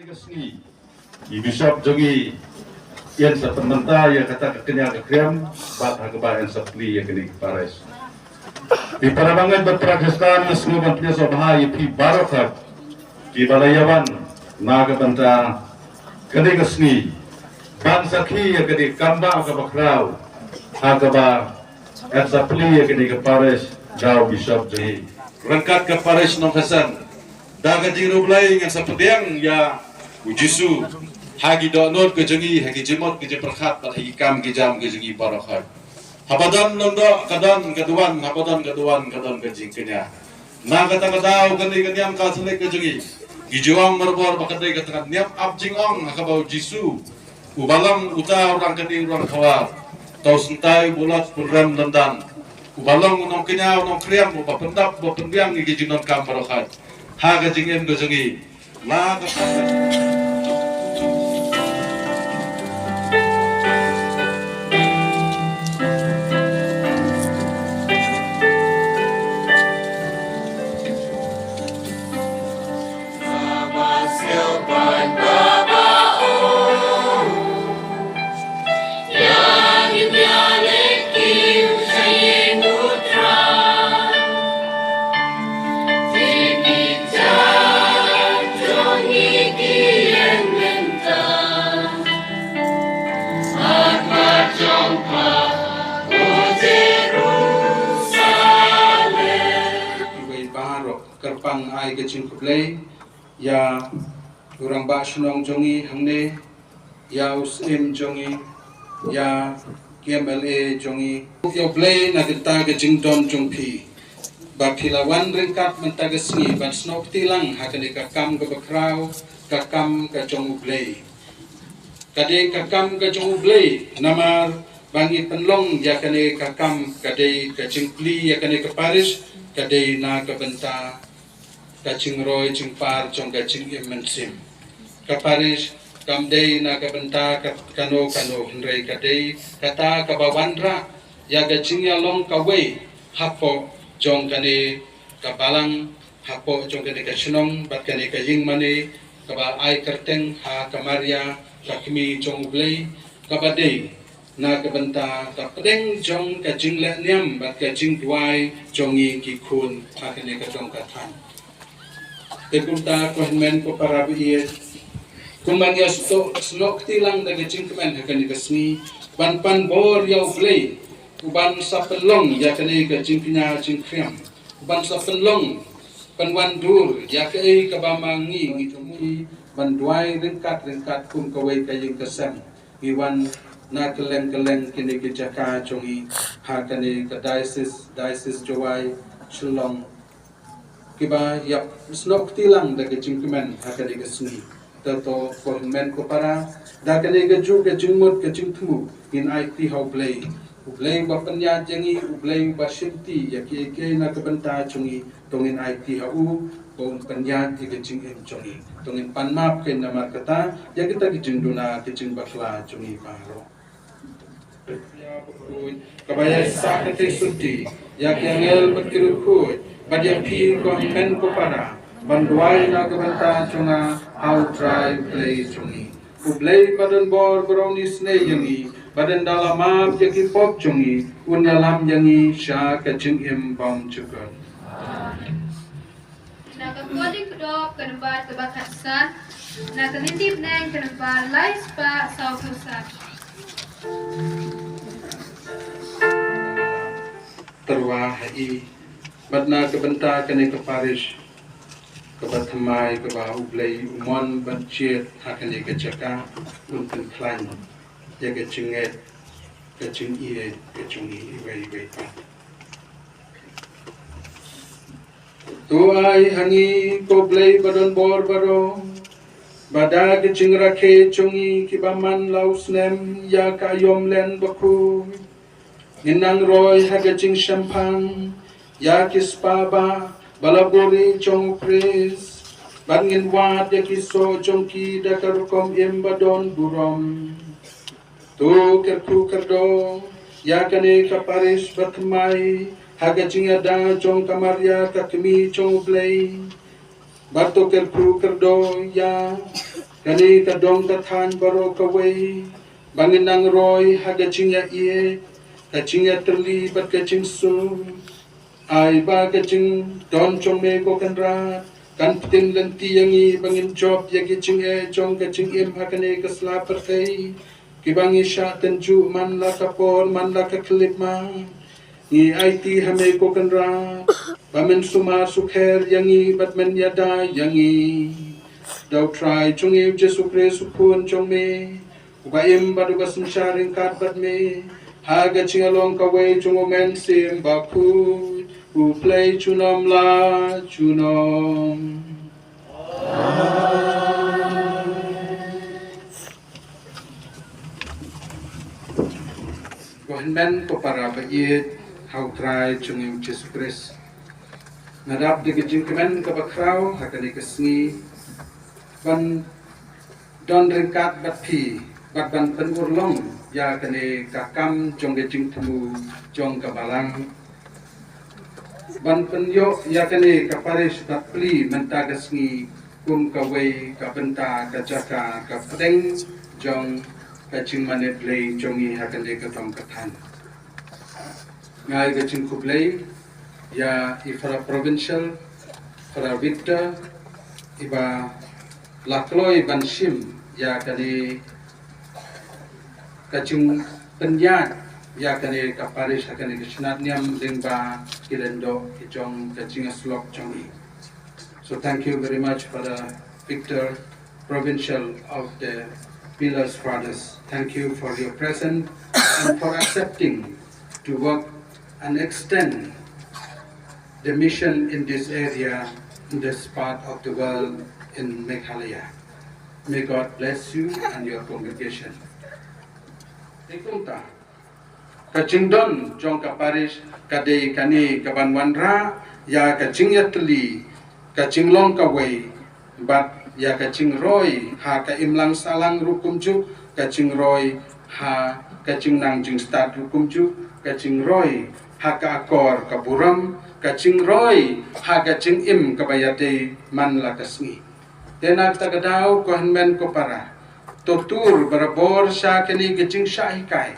Sni, Bishop Jogi, yang sepenuhnya yang kata kekenya kekriam, bat hagabah yang sepli yang kini pares. Di parabangan berpraktiskan semua bantnya sobahai pi barokat, di balayawan naga banta kini kesni, bangsa ki yang kini kamba kabakrau, hagabah yang sepli yang kini kepares, jauh Bishop Jogi. Rangkat kepares nongkasan, daga jirublay yang sepediang ya Ujisu hagi donor kejengi hagi jemot keje perkhat bat hagi kam kejam kejengi barakhat habadan londo kadan keduan habadan kejing kenya na kata kadau kani kenyam kasle kejengi gijuang merbor bakadai kata niam abjing ong hakabau jisu ubalang uta orang kedi orang khawar tau sentai bulat program landan ubalang unong kenya unong kriam upa pendap upa pendiang gi jinon kam barakhat ha kejingem kejengi la kerpang ai kecing kuplay ya urang ba sunong jongi hangne ya usim jongi ya KMLA jongi yo play na kita kecing don jongpi bakilawan ringkat mentagesni ban snok tilang hakane kakam ke bakrau kakam ke jong play kade kakam ke jong play namar bangi penlong ya kane kakam kade kecing pli ya kane ke Paris kade na ke benta kacing roy cingpar jong kacing imensim kaparis kamdei na kabenta kano hendrei kadei kata kabawandra ya kacing long kawe hapo jong kane kabalang hapo jong kane kasinong bat kane kaying mane kaba ai kerteng ha kamaria kakmi jong ublei kabadei na kabenta kapedeng jong kacing leniam bat kacing duai jongi kikun ha kane kajong katan Tekunta kohenmen ko para biye kumanya snok tilang daga cingkemen hakani kasni ban bor yaw play uban sa pelong ya kani ka cingknya cingkriam uban sa pelong panwandur ya kai kabamangi ngitumi ban duai ringkat kum kawai kaying kesem iwan na keleng kini kejaka congi hakani ka diocese jowai shulong kiba yap snok tilang daga cingkemen hakani kasni tato kohenmen ko para dakane gaju gajumut gajungtmu in IT how play ublay bapanya jangi ublay basinti yaki ke na kabenta chungi tongin IT hau bon panya gajing em chungi tongin panmap ke namar kata ya kita gijunduna gijing bakla chungi paro kabaya sakate suti yaki angel batkirukut badya pi kohenmen ko para banduai na kabenta chunga how try play chungi ublay badan bor browni sne yangi badan dalamap yaki pop chungi unyalam yangi sha kaching im bam chukun nakapodi kudop kanbar kabakatsan nakanitip nang kanbar lais pa saususan terwahai badna kabenta kane kaparish kabathamai kaba ublay umon banchet hakane kachaka unten klan ya kachinget kaching ie kachungi wei pa tu ai hangi ko blay badon bor baro bada kaching rakhe chungi kibaman lausnem ya kayom len baku inang roy hagaching champagne ya kispaba balabori chong pres bangin wat yakiso chongki dakarukom embadon burom tu kerku kerdo yakane kaparis batmai hagachinga da chong kamarya kakmi chong play Bato kerpru kerdo ya kani kadong kathan baro kawai bangin nang roy hagaching ya ie kaching ya terli bat kaching su ai ba kaching don chong me ko kanra kan tin lenti yangi bangin job ya kaching e chong kaching im hakane kasla perkai kibangi sha tenju man la kapor man la kaklip ma ni IT hame ko kanra bamen suma sukher yangi batmen yada yangi dau try chungi Jesu Christ pun chong me ubaim badu basum sharing kat bat me haga chingalong kawai chungo men sim baku who play chunom la chunom. Kohen men ko para ba yet how try chungi Jesu Christ nadap de gijing kemen ka bakraw hakani kasngi ban don ringkat bat phi bat ban pen urlong ya kane kakam jong gijing temu jong kabalang ban pen yo ya kane kaparis bat pli menta kasngi kum kawai ka benta ka jaka ka pedeng jong kaching mane play jongi hakane ka tom kathan ngai gijing ku play ya ifara provincial para Victor iba lakloi banshim ya kani kacung penjat ya kani kaparis kani kisnat niam dingba kilendo kijong kacing slok chongi. So thank you very much for the Victor provincial of the Pillars Fathers. Thank you for your presence and for accepting to work and extend the mission in this area, in this part of the world in Meghalaya. May God bless you and your congregation. Ikunta, kacingdon jong kaparish kadei kani kabanwanra ya kacing yatli kacing long kawai bat ya kacing roy ha ka imlang salang rukumju kacing roy ha kacing nang jing start rukumju kacing roy ha ka akor kaburam kacing roy ha kacing im kabayate man lakasngi tenak tagadao ko hanmen ko para totur barabor sya kini kacing syahikai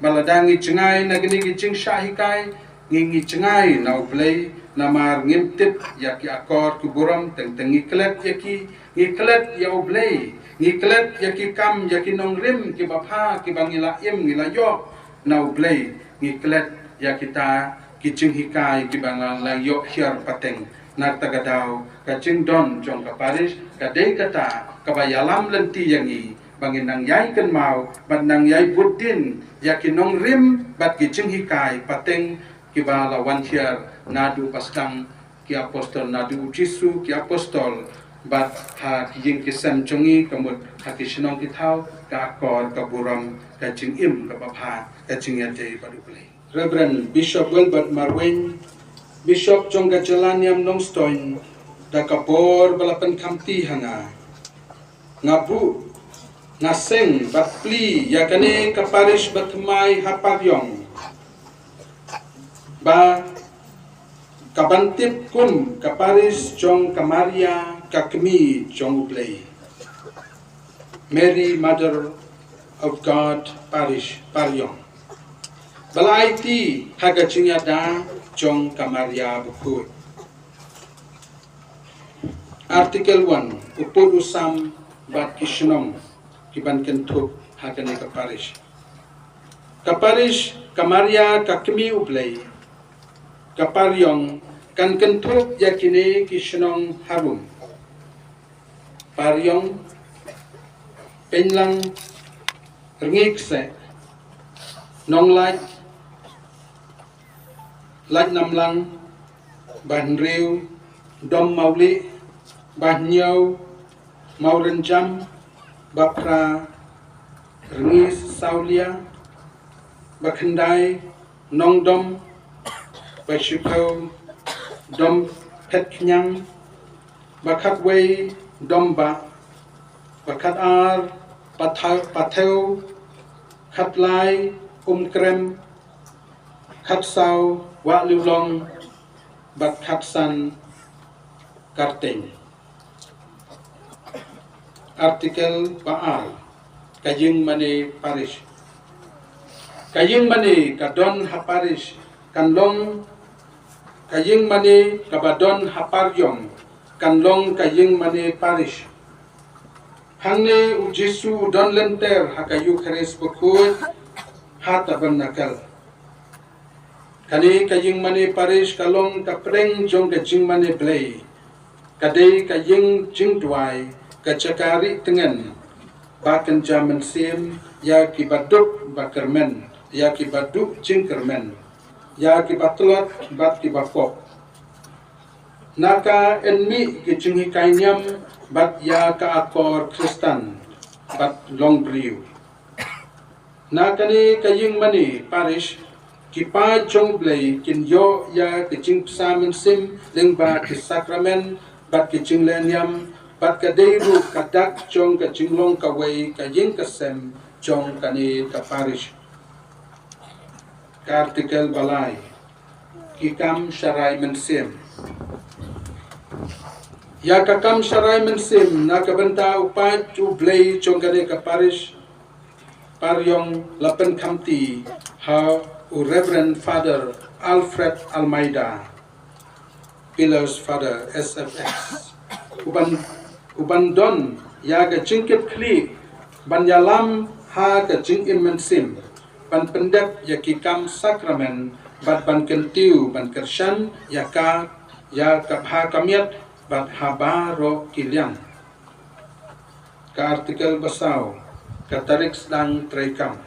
maladangi cengai na kini kacing syahikai ngingi cengai na ublay namar ngimtip yaki akor kuburam teng ngiklet yaki ngiklet ya ublay ngiklet yaki kam yaki nongrim ki bapha ki bangila im ngilayo na ublay ngiklet yakita kicing hikai ki bangalang yo hiar pateng na tagadao kacing don jong kaparis kadai kata kabayalam lenti yangi bangin nang yai kan mau bat nang yai budin yakin nong rim bat kicing hikai pateng ki balawan hiar nadu pasdang ki apostol nadu jisu ki apostol bat ha kijing kisam chongi kamut ha kisinong kitau ka akor kaburam kacing im kabapha kacing yate paduplay. Reverend Bishop Wilbert Marwin, Bishop Jongga Jalaniam Nongstoin, Dakapor Balapan Kamti Hanga, Ngabu, Naseng, Batpli, Yakane Kaparish Batmai Haparyong, Ba Kabantip Kum, Kaparish Jong Kamaria, Kakmi Jong Uplay, Mary Mother of God Parish Paryong. Balaiti hagachinyada jong kamaria buku. Artikel 1 upur usam bat kishnong kiban kentuk hagane kaparish. Kaparish kamaria kakmi ublay. Kaparyong kan kentuk yakine kishnong harum. Paryong penlang rngikse nonglaj laj namlang ban riu dom mauli ban nyau mau renjam bapra rengis saulia bakhendai nong dom bashikau dom pet knyang bakat wei dom ba bakat ar patheu khat lai krem khat sau wa liu long bat khat san karteng artikel Baal kajing mani parish kajing mani kadon haparish kanlong kajing mani kabadon haparyong kanlong kajing mani parish hangne ujisu udon lenter hakayu keres pokut hataban nakal kani kajing mani parish kalong kapreng jong kajing mani blay kadai kajing jingdwai kacakari tengen bakan jaman sim ya kibaduk bakermen ya kibaduk jingkermen ya kibatulot bat kibakop naka enmi kicinghi kainyam bat ya ka akor Kristen bat long briu naka ni kajing mani parish kipa jong blay kinyo ya kicing samen sim lingba kisakramen bat kicing lenyam bat kadeiru kadak jong kajinglong kaway kajing kasem jong kani kaparish ka artikel balay kikam syarai mensim ya kakam syarai mensim nakabenta upat ublay jong kani kaparish paryong lapen kamti ha Reverend Father Alfred Almeida Pillars Father SFX Ubandon ya ka jingkit kli banyalam ha ka jing imensim ban pendep ya kikam sakramen bat ban kentiu ban kershan ya ka ha kamiat bat habaro kiliang ka artikel basau ka tarik sedang traikam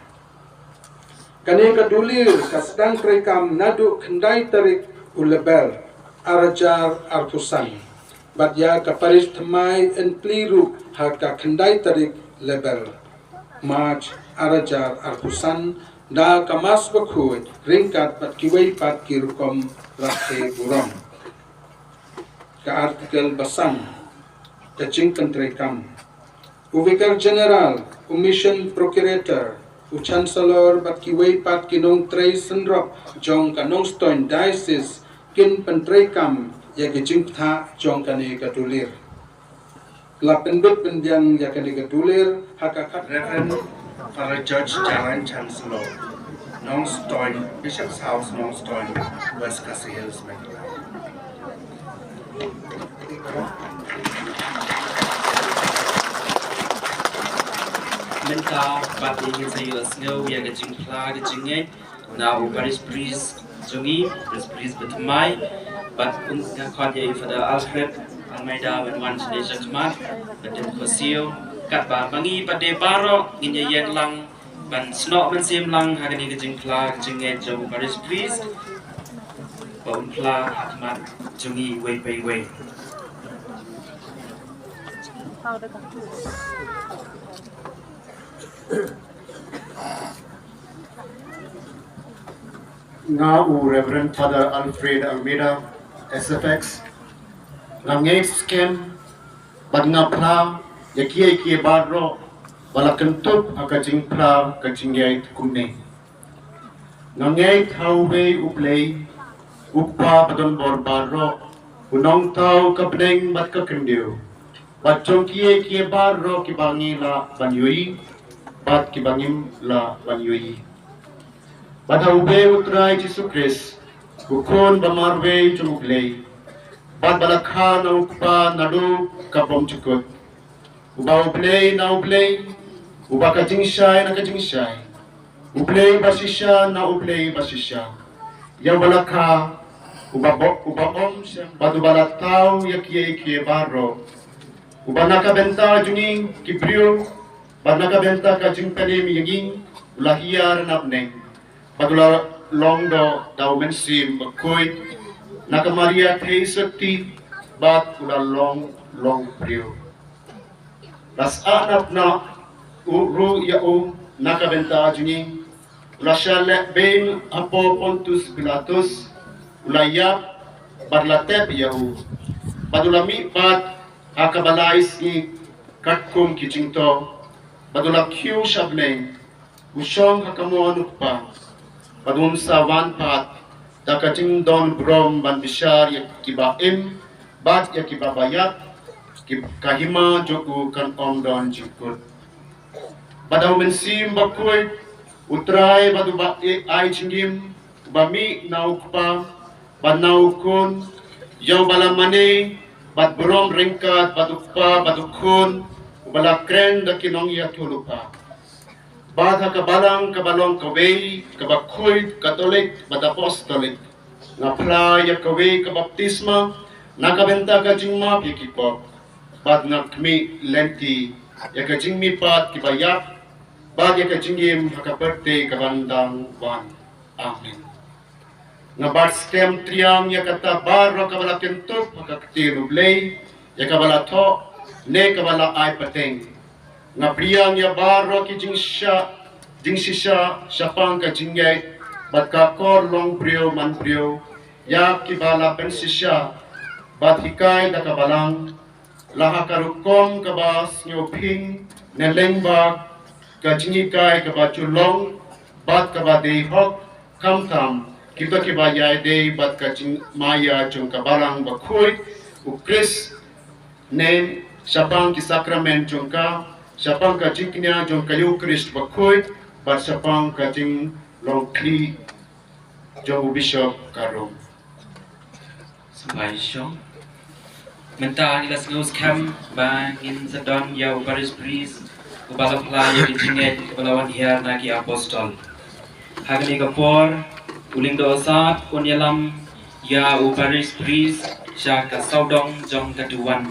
kani kadulir ka sedang traikam nadu kendai tarik ulebel arajar artusan bat ya kaparis temai en pliru haka kendai tarik lebel march arajar arkusan da kamas bakut ringkat bat kiwai pat kirukom rakhe buram ka artikel basang kacing kentrekam uvikar general commission procurator u chancellor bat kiwai pat kinong trei sendrop jong kanong stoin diocese kin pentrekam ya kecing tha jong kani katulir lapendut pendiang ya kani katulir hakakat Reverend Father Judge Jalan Chancellor Nongstoin Bishop's House Nongstoin West Cassie Hills Maryland Menta bat ingin saya snow ya kecing pla kecingnya now Paris breeze jungi breeze betemai but untuk kaya pada Alfred Almeida Benwan Indonesia Kemat Badan Kosio kat ba bangi pada barok ingin yang lang ban snok mensim lang hari ini kecing pla kecingnya jauh Paris breeze bau pla Kemat jungi way Ngau Reverend Father Alfred Almeida SFX Langay scam Bad nga pla Yakiya barro Wala kentup Akajing pla Kajingyay kumne Ngangay tawwe uplay Upa padon bor barro Unong tau kabneng bat kakendiw Bat jong kiya barro Kibangi la banyui Bat kibangim la banyui Badhaube utray Jesu Christ, ukon bamarwe jumuglay. Bad balakha na ukpa nadu kapom chukot. Uba ublay na ublay, uba kajingshay na kajingshay. Ublay basisya na ublay basisya. Yaw balakha, uba om siyang badu balataw yakiye barro. Uba nakabenta juning kibriyo, bad nakabenta kajingtanim yaging ulahiyar napneng. Padula longdo daw mensim bakoy nakamaria thay sakti bat ula long priyo las anap na uru yao nakabenta juni ula syalek ben apo Pontus Pilatus ula yap barlatep yao padula mi bat akabalais ni katkum kicingto padula kyu shabneng usyong hakamuan pa Padum sa wanpat, dakacing don brom ban bishar yak kibaim, bat yak kibabayat, kahima joku kan om don jikut badau mensim bakoi utrai badu ba ai chingim bami naukpa banaukun yang balamane bat brom ringkat badukpa badukun bala kren dakinong ya tulupa badha kabalang kabalong kawei kabakoi katolik bad apostolik ngapla ya kawei kabaptisma nakabenta ka jingma pikipop bad nakmi lenti ya ka jingmi pat kibayap bad ya ka jingim hakaperte kabandang wan amen nga bad stem triang ya kata barro kabala kentut hakakti nublay ya kabala tho ne kabala ay pateng nga priang ya barro ki jingsisha syapang ka jingyay bad ka kor long prio man prio ya kibala pensisya bad hikay da kabalang laha karukom kabas nyoping nelengbag kajingikay kabachulong bad kabade hok kamtam kita kibaya day bad kajing maya chung kabalang bakhoy ukris nen syapang ki sakramen chung ka syapang kajingnya chung kayu krist bakhoy bad syapang kajing long kli chung bishop karong Sampai syong Mentah nilas ngaus kam bangin sedon yau baris bris Kebala pelaya dijinget kebalawan hiar nagi apostol Hagani kapor uling dosa kunyalam ya baris bris Syah kasaudong jong kaduan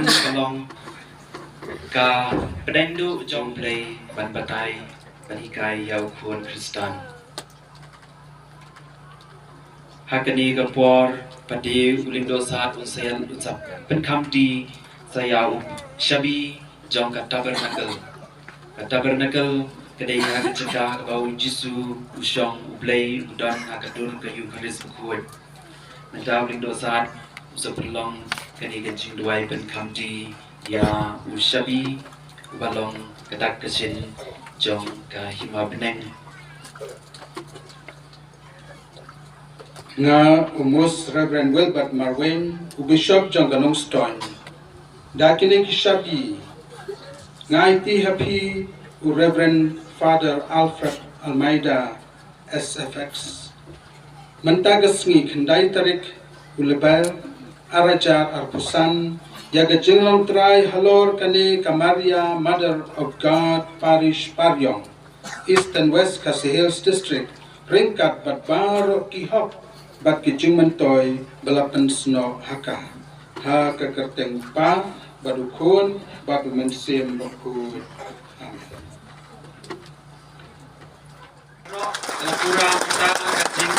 kalong ka pedendu jong play ban batai ban hikai yau kun Kristan Hakani kapor pada uling dosa unsayal ucap penkam di saya syabi jong kata bernakel kedai yang cegah bau jisu usyong ublay udan akadur kayu karis bukuat mentah uling dosa usap perlong kani kencing duai penkam di ya usyabi ubalong kedak kesin jong kahima beneng nga umus Reverend Wilbert Marwin Bishop John Ganong Stone dakine kishabi nga iti happy Reverend Father Alfred Almeida SFX mentagas ngi kendai tarik ulebel arajar arpusan yaga jinglong try halor kani Kamaria Mother of God Parish Paryong East and West Khasi Hills District ringkat batbaro kihok bat kijing mentoy balapan sno haka ha kakerteng pa badukun badu mensim bakun Lapura kita kajing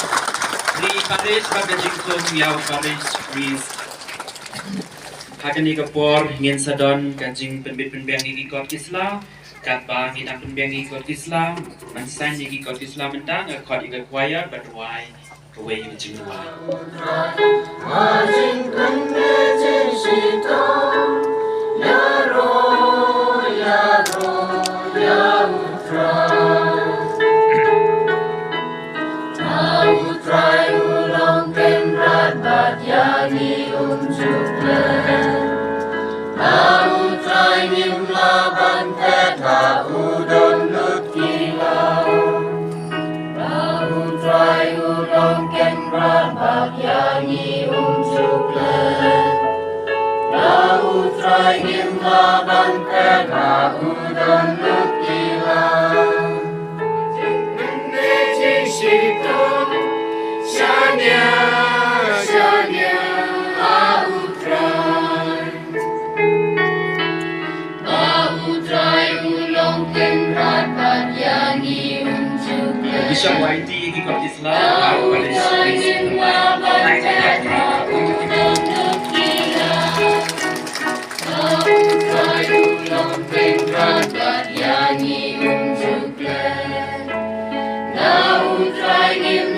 di Paris kajing kum yau Paris Greece Hakani kapor ngin sadon kajing penbeng gigi kot Islam kapa ngin penbeng gigi kot Islam mansan gigi kot Islam mentang kot iga choir badwai away in Jinwai. Bishop YT gigi kot Islam Now try